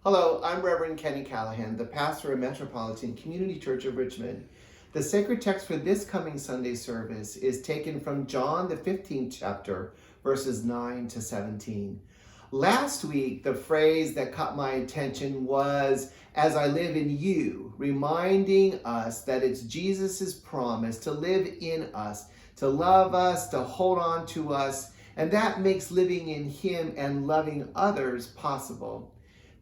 Hello, I'm Reverend Kenny Callahan, the pastor of Metropolitan Community Church of Richmond. The sacred text for this coming Sunday service is taken from John, the 15th chapter, verses 9 to 17. Last week, the phrase that caught my attention was, "As I live in you," reminding us that it's Jesus' promise to live in us, to love us, to hold on to us, and that makes living in Him and loving others possible.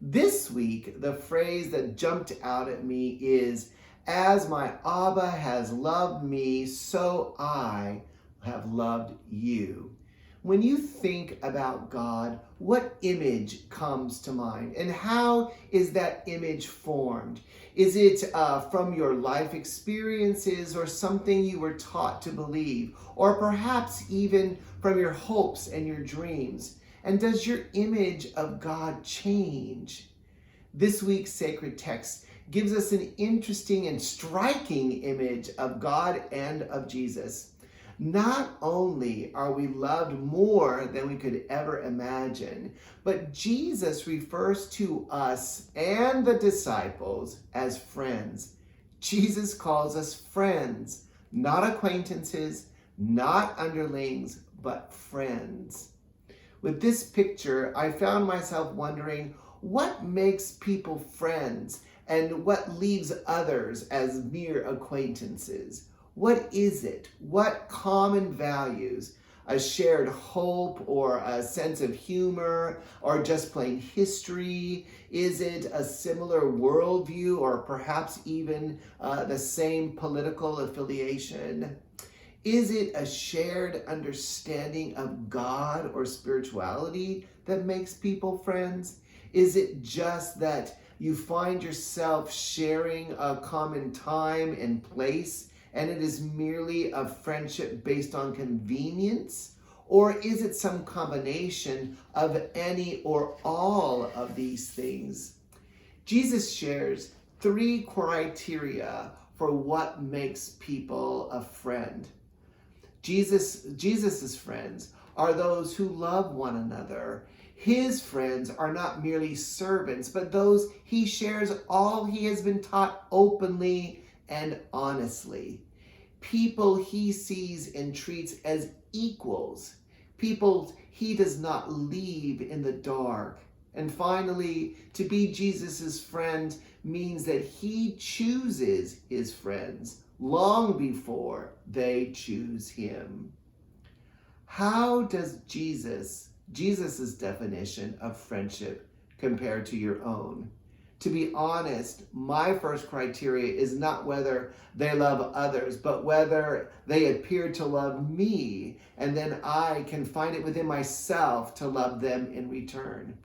This week, the phrase that jumped out at me is, "As my Abba has loved me, so I have loved you." When you think about God, what image comes to mind? And how is that image formed? Is it from your life experiences or something you were taught to believe? Or perhaps even from your hopes and your dreams? And does your image of God change? This week's sacred text gives us an interesting and striking image of God and of Jesus. Not only are we loved more than we could ever imagine, but Jesus refers to us and the disciples as friends. Jesus calls us friends, not acquaintances, not underlings, but friends. With this picture, I found myself wondering, what makes people friends and what leaves others as mere acquaintances? What is it? What common values? A shared hope or a sense of humor or just plain history? Is it a similar worldview or perhaps even the same political affiliation? Is it a shared understanding of God or spirituality that makes people friends? Is it just that you find yourself sharing a common time and place, and it is merely a friendship based on convenience? Or is it some combination of any or all of these things? Jesus shares 3 criteria for what makes people a friend. Jesus's friends are those who love one another. His friends are not merely servants, but those he shares all he has been taught openly and honestly. People he sees and treats as equals. People he does not leave in the dark. And finally, to be Jesus's friend means that he chooses his friends long before they choose him. How does Jesus's definition of friendship compare to your own? To be honest, my first criteria is not whether they love others, but whether they appear to love me, and then I can find it within myself to love them in return.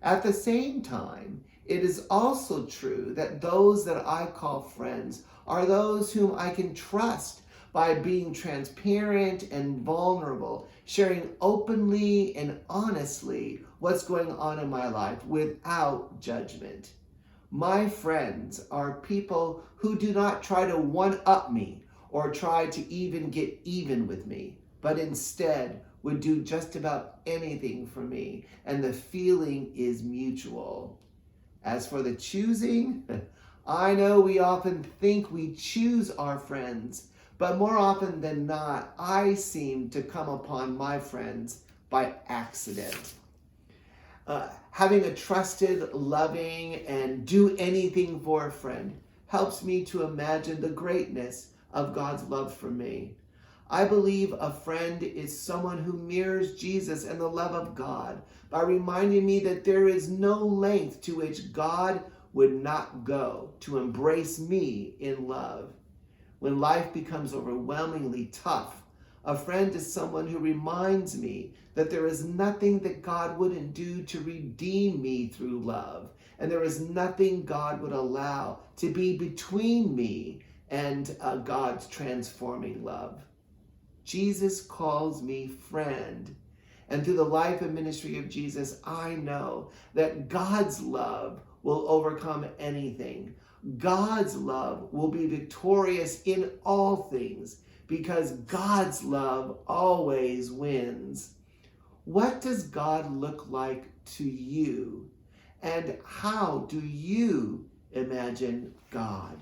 At the same time, it is also true that those that I call friends are those whom I can trust by being transparent and vulnerable, sharing openly and honestly what's going on in my life without judgment. My friends are people who do not try to one-up me or try to even get even with me, but instead would do just about anything for me, and the feeling is mutual. As for the choosing, I know we often think we choose our friends, but more often than not, I seem to come upon my friends by accident. Having a trusted, loving, and do anything for a friend helps me to imagine the greatness of God's love for me. I believe a friend is someone who mirrors Jesus and the love of God by reminding me that there is no length to which God would not go to embrace me in love. When life becomes overwhelmingly tough, a friend is someone who reminds me that there is nothing that God wouldn't do to redeem me through love, and there is nothing God would allow to be between me and God's transforming love. Jesus calls me friend. And through the life and ministry of Jesus, I know that God's love will overcome anything. God's love will be victorious in all things because God's love always wins. What does God look like to you? And how do you imagine God?